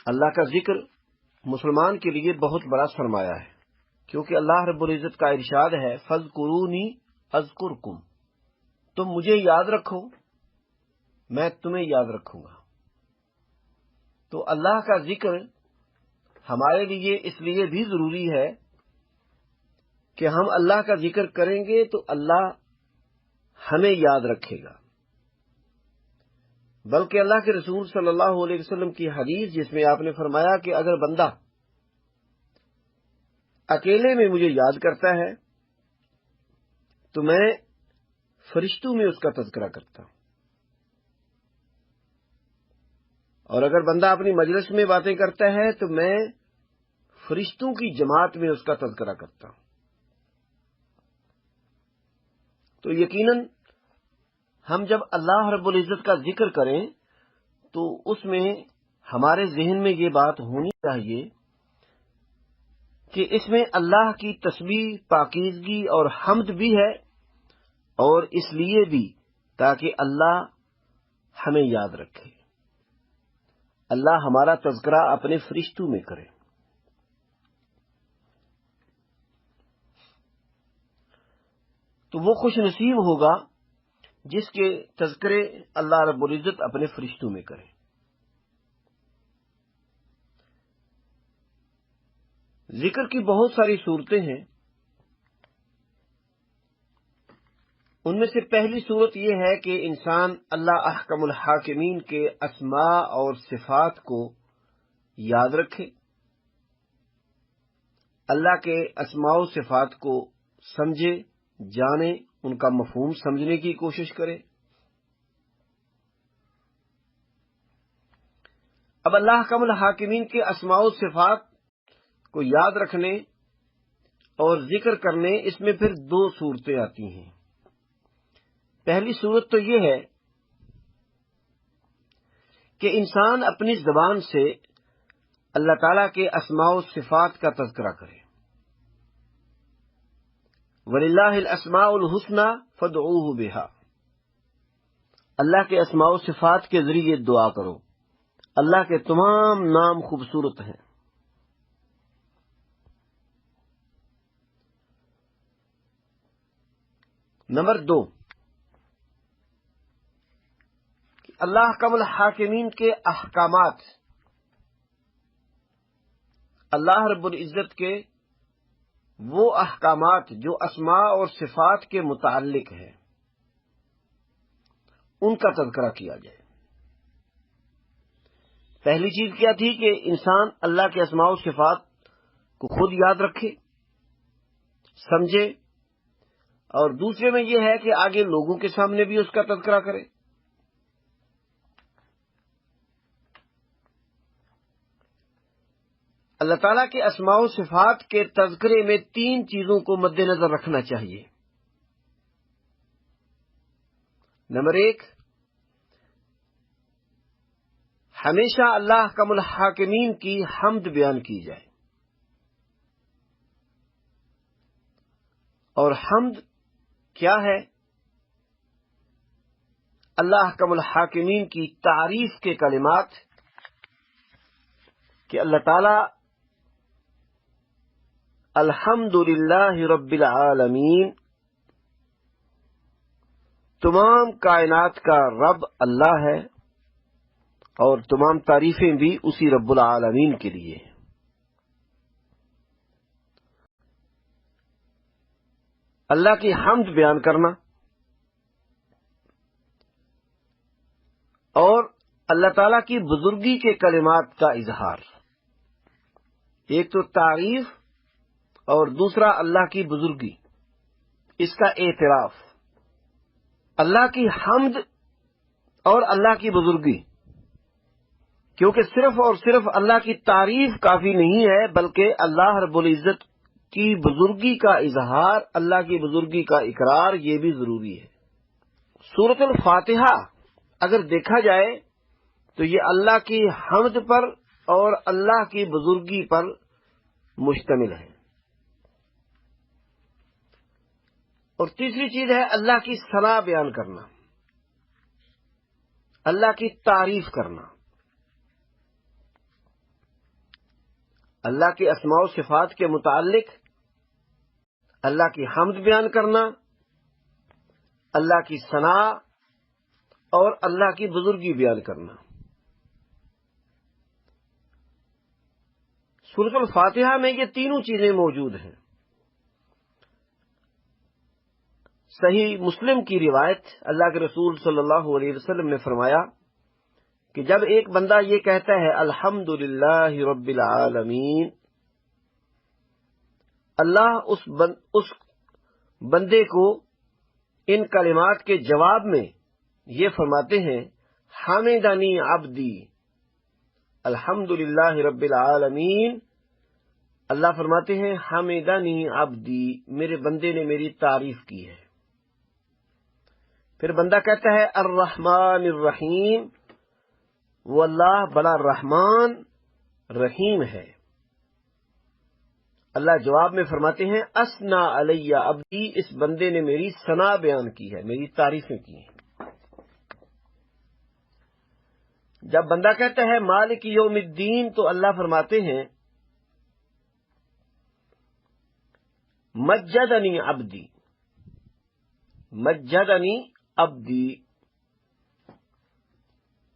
اللہ کا ذکر مسلمان کے لیے بہت بڑا سرمایہ ہے، کیونکہ اللہ رب العزت کا ارشاد ہے فَاذْكُرُونِي أَذْكُرْكُمْ، تم مجھے یاد رکھو میں تمہیں یاد رکھوں گا۔ تو اللہ کا ذکر ہمارے لیے اس لیے بھی ضروری ہے کہ ہم اللہ کا ذکر کریں گے تو اللہ ہمیں یاد رکھے گا۔ بلکہ اللہ کے رسول صلی اللہ علیہ وسلم کی حدیث جس میں آپ نے فرمایا کہ اگر بندہ اکیلے میں مجھے یاد کرتا ہے تو میں فرشتوں میں اس کا تذکرہ کرتا ہوں، اور اگر بندہ اپنی مجلس میں باتیں کرتا ہے تو میں فرشتوں کی جماعت میں اس کا تذکرہ کرتا ہوں۔ تو یقیناً ہم جب اللہ رب العزت کا ذکر کریں تو اس میں ہمارے ذہن میں یہ بات ہونی چاہیے کہ اس میں اللہ کی تسبیح، پاکیزگی اور حمد بھی ہے، اور اس لیے بھی تاکہ اللہ ہمیں یاد رکھے، اللہ ہمارا تذکرہ اپنے فرشتوں میں کرے۔ تو وہ خوش نصیب ہوگا جس کے تذکرے اللہ رب العزت اپنے فرشتوں میں کرے۔ ذکر کی بہت ساری صورتیں ہیں، ان میں سے پہلی صورت یہ ہے کہ انسان اللہ احکم الحاکمین کے اسماء اور صفات کو یاد رکھے، اللہ کے اسماء و صفات کو سمجھے، جانے، ان کا مفہوم سمجھنے کی کوشش کرے۔ اب اللہ احکم الحاکمین کے اسماء و صفات کو یاد رکھنے اور ذکر کرنے، اس میں پھر دو صورتیں آتی ہیں۔ پہلی صورت تو یہ ہے کہ انسان اپنی زبان سے اللہ تعالیٰ کے اسماء و صفات کا تذکرہ کرے۔ وَلِلَّهِ الْأَسْمَاءُ الْحُسْنَى فَادْعُوهُ بِهَا، اللہ کے اسماء و صفات کے ذریعے دعا کرو، اللہ کے تمام نام خوبصورت ہیں۔ نمبر 2، اللہ احکم الحاکمین کے احکامات، اللہ رب العزت کے وہ احکامات جو اسماء اور صفات کے متعلق ہیں، ان کا تذکرہ کیا جائے۔ پہلی چیز کیا تھی کہ انسان اللہ کے اسماء و صفات کو خود یاد رکھے، سمجھے، اور دوسرے میں یہ ہے کہ آگے لوگوں کے سامنے بھی اس کا تذکرہ کرے۔ اللہ تعالیٰ کے اسماء و صفات کے تذکرے میں تین چیزوں کو مد نظر رکھنا چاہیے۔ نمبر 1، ہمیشہ اللہ احکم الحاکمین کی حمد بیان کی جائے، اور حمد کیا ہے؟ اللہ احکم الحاکمین کی تعریف کے کلمات، کہ اللہ تعالی الحمد للہ رب العالمین، تمام کائنات کا رب اللہ ہے، اور تمام تعریفیں بھی اسی رب العالمین کے لیے ہیں۔ اللہ کی حمد بیان کرنا اور اللہ تعالیٰ کی بزرگی کے کلمات کا اظہار، ایک تو تعریف اور دوسرا اللہ کی بزرگی، اس کا اعتراف۔ اللہ کی حمد اور اللہ کی بزرگی، کیونکہ صرف اور صرف اللہ کی تعریف کافی نہیں ہے، بلکہ اللہ رب العزت کی بزرگی کا اظہار، اللہ کی بزرگی کا اقرار، یہ بھی ضروری ہے۔ سورۃ الفاتحہ اگر دیکھا جائے تو یہ اللہ کی حمد پر اور اللہ کی بزرگی پر مشتمل ہے۔ اور تیسری چیز ہے اللہ کی ثنا بیان کرنا، اللہ کی تعریف کرنا۔ اللہ کے اسماء و صفات کے متعلق اللہ کی حمد بیان کرنا، اللہ کی ثنا اور اللہ کی بزرگی بیان کرنا۔ سورۃ الفاتحہ میں یہ تینوں چیزیں موجود ہیں۔ صحیح مسلم کی روایت، اللہ کے رسول صلی اللہ علیہ وسلم نے فرمایا کہ جب ایک بندہ یہ کہتا ہے الحمدللہ رب العالمین، اللہ اس بندے کو ان کلمات کے جواب میں یہ فرماتے ہیں حمدنی عبدی، الحمدللہ رب العالمین، اللہ فرماتے ہیں حمدنی عبدی، میرے بندے نے میری تعریف کی ہے۔ پھر بندہ کہتا ہے الرحمن الرحیم، وہ اللہ بڑا رحمان رحیم ہے۔ اللہ جواب میں فرماتے ہیں اثنا علی عبدی، اس بندے نے میری ثنا بیان کی ہے، میری تعریفیں کی ہیں۔ جب بندہ کہتا ہے مالک یوم الدین، تو اللہ فرماتے ہیں مجدنی عبدی، مجدنی عبدی،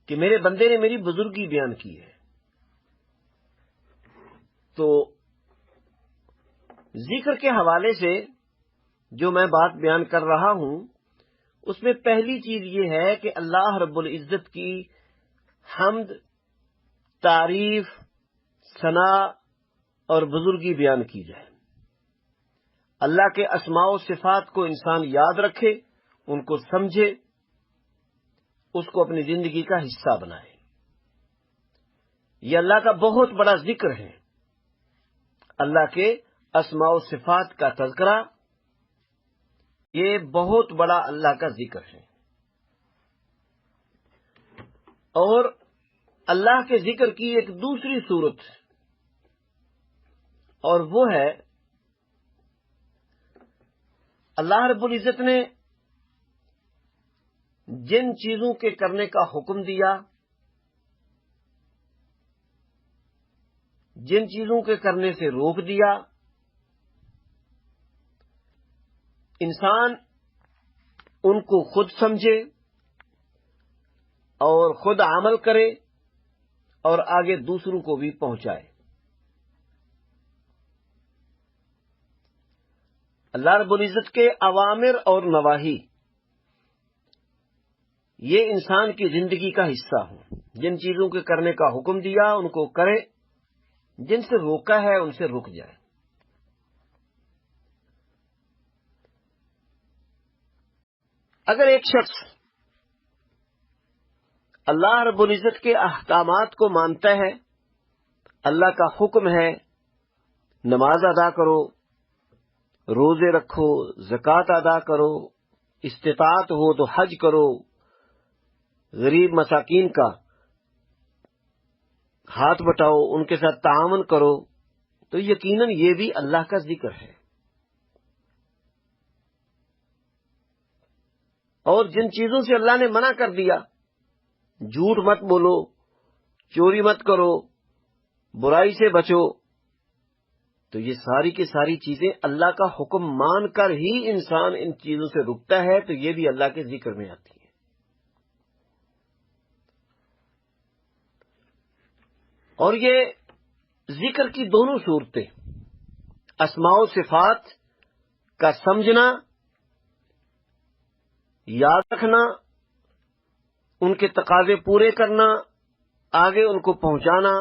کہ میرے بندے نے میری بزرگی بیان کی ہے۔ تو ذکر کے حوالے سے جو میں بات بیان کر رہا ہوں، اس میں پہلی چیز یہ ہے کہ اللہ رب العزت کی حمد، تعریف، ثنا اور بزرگی بیان کی جائے۔ اللہ کے اسماء و صفات کو انسان یاد رکھے، ان کو سمجھے، اس کو اپنی زندگی کا حصہ بنائے۔ یہ اللہ کا بہت بڑا ذکر ہے، اللہ کے اسماء و صفات کا تذکرہ، یہ بہت بڑا اللہ کا ذکر ہے۔ اور اللہ کے ذکر کی ایک دوسری صورت، اور وہ ہے اللہ رب العزت نے جن چیزوں کے کرنے کا حکم دیا، جن چیزوں کے کرنے سے روک دیا، انسان ان کو خود سمجھے اور خود عمل کرے اور آگے دوسروں کو بھی پہنچائے۔ اللہ رب العزت کے اوامر اور نواہی یہ انسان کی زندگی کا حصہ ہوں۔ جن چیزوں کے کرنے کا حکم دیا ان کو کرے، جن سے روکا ہے ان سے رک جائے۔ اگر ایک شخص اللہ رب العزت کے احکامات کو مانتا ہے، اللہ کا حکم ہے نماز ادا کرو، روزے رکھو، زکوٰۃ ادا کرو، استطاعت ہو تو حج کرو، غریب مساکین کا ہاتھ بٹاؤ، ان کے ساتھ تعاون کرو، تو یقیناً یہ بھی اللہ کا ذکر ہے۔ اور جن چیزوں سے اللہ نے منع کر دیا، جھوٹ مت بولو، چوری مت کرو، برائی سے بچو، تو یہ ساری کی ساری چیزیں اللہ کا حکم مان کر ہی انسان ان چیزوں سے رکتا ہے، تو یہ بھی اللہ کے ذکر میں آتی ہے۔ اور یہ ذکر کی دونوں صورتیں، اسماء و صفات کا سمجھنا، یاد رکھنا، ان کے تقاضے پورے کرنا، آگے ان کو پہنچانا،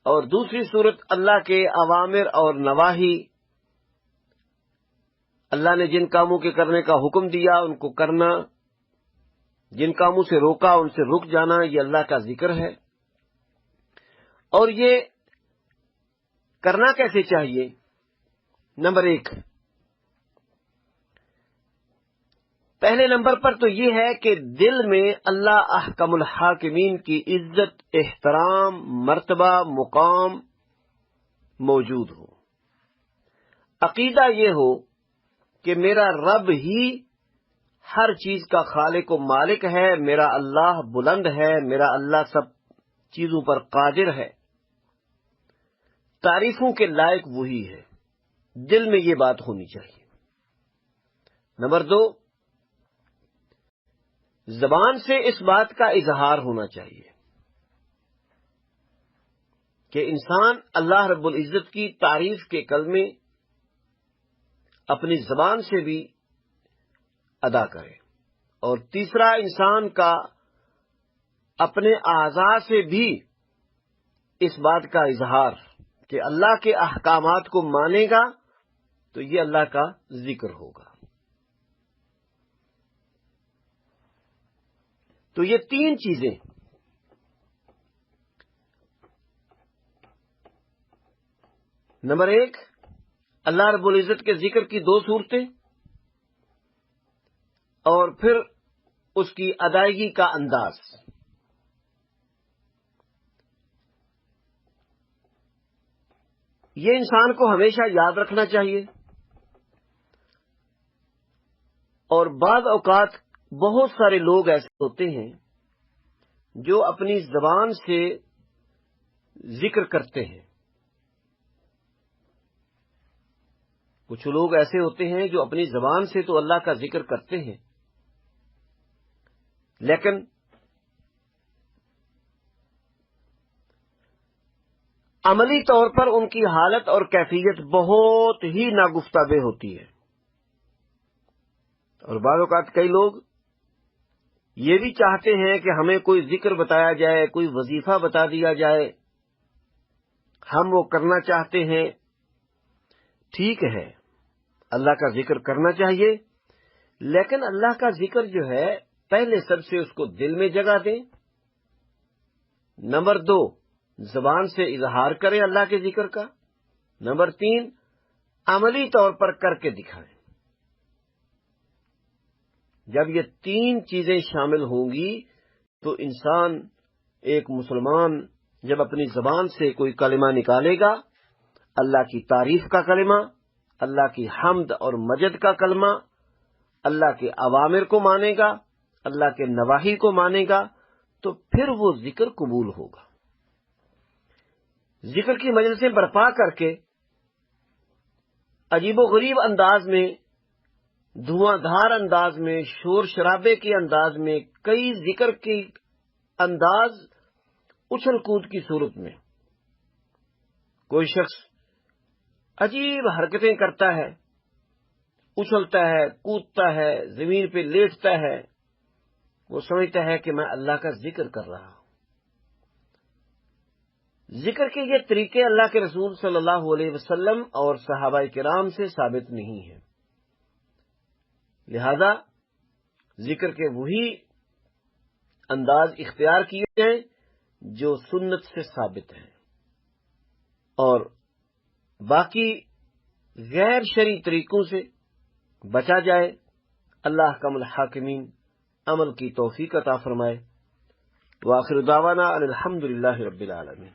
اور دوسری صورت اللہ کے اوامر اور نواہی، اللہ نے جن کاموں کے کرنے کا حکم دیا ان کو کرنا، جن کاموں سے روکا ان سے رک جانا، یہ اللہ کا ذکر ہے۔ اور یہ کرنا کیسے چاہیے؟ نمبر 1، پہلے نمبر پر تو یہ ہے کہ دل میں اللہ احکم الحاکمین کی عزت، احترام، مرتبہ، مقام موجود ہو۔ عقیدہ یہ ہو کہ میرا رب ہی ہر چیز کا خالق و مالک ہے، میرا اللہ بلند ہے، میرا اللہ سب چیزوں پر قادر ہے۔ تعریفوں کے لائق وہی ہے، دل میں یہ بات ہونی چاہیے۔ نمبر 2، زبان سے اس بات کا اظہار ہونا چاہیے کہ انسان اللہ رب العزت کی تعریف کے کلمے اپنی زبان سے بھی ادا کرے۔ اور تیسرا، انسان کا اپنے اعضاء سے بھی اس بات کا اظہار کہ اللہ کے احکامات کو مانے گا تو یہ اللہ کا ذکر ہوگا۔ تو یہ 3 چیزیں، نمبر 1، اللہ رب العزت کے ذکر کی 2 صورتیں، اور پھر اس کی ادائیگی کا انداز۔ یہ انسان کو ہمیشہ یاد رکھنا چاہیے۔ اور بعض اوقات بہت سارے لوگ ایسے ہوتے ہیں جو اپنی زبان سے ذکر کرتے ہیں، کچھ لوگ ایسے ہوتے ہیں جو اپنی زبان سے تو اللہ کا ذکر کرتے ہیں، لیکن عملی طور پر ان کی حالت اور کیفیت بہت ہی ناگفتابے ہوتی ہے۔ اور بعض اوقات کئی لوگ یہ بھی چاہتے ہیں کہ ہمیں کوئی ذکر بتایا جائے، کوئی وظیفہ بتا دیا جائے، ہم وہ کرنا چاہتے ہیں۔ ٹھیک ہے، اللہ کا ذکر کرنا چاہیے، لیکن اللہ کا ذکر جو ہے پہلے سب سے اس کو دل میں جگہ دیں۔ نمبر 2، زبان سے اظہار کریں اللہ کے ذکر کا۔ نمبر 3، عملی طور پر کر کے دکھائیں۔ جب یہ 3 چیزیں شامل ہوں گی تو انسان، ایک مسلمان جب اپنی زبان سے کوئی کلمہ نکالے گا، اللہ کی تعریف کا کلمہ، اللہ کی حمد اور مجد کا کلمہ، اللہ کے اوامر کو مانے گا، اللہ کے نواہی کو مانے گا، تو پھر وہ ذکر قبول ہوگا۔ ذکر کی مجلسیں برپا کر کے عجیب و غریب انداز میں، دھواں دھار انداز میں، شور شرابے کے انداز میں، کئی ذکر کے انداز اچھل کود کی صورت میں کوئی شخص عجیب حرکتیں کرتا ہے، اچھلتا ہے، کودتا ہے، زمین پہ لیٹتا ہے، وہ سمجھتا ہے کہ میں اللہ کا ذکر کر رہا ہوں۔ ذکر کے یہ طریقے اللہ کے رسول صلی اللہ علیہ وسلم اور صحابہ کرام سے ثابت نہیں ہیں، لہذا ذکر کے وہی انداز اختیار کیے جائیں جو سنت سے ثابت ہیں، اور باقی غیر شرعی طریقوں سے بچا جائے۔ اللہ احکم الحاکمین عمل کی توفیق عطا فرمائے۔ وآخر دعوانا ان الحمد للہ رب العالمین۔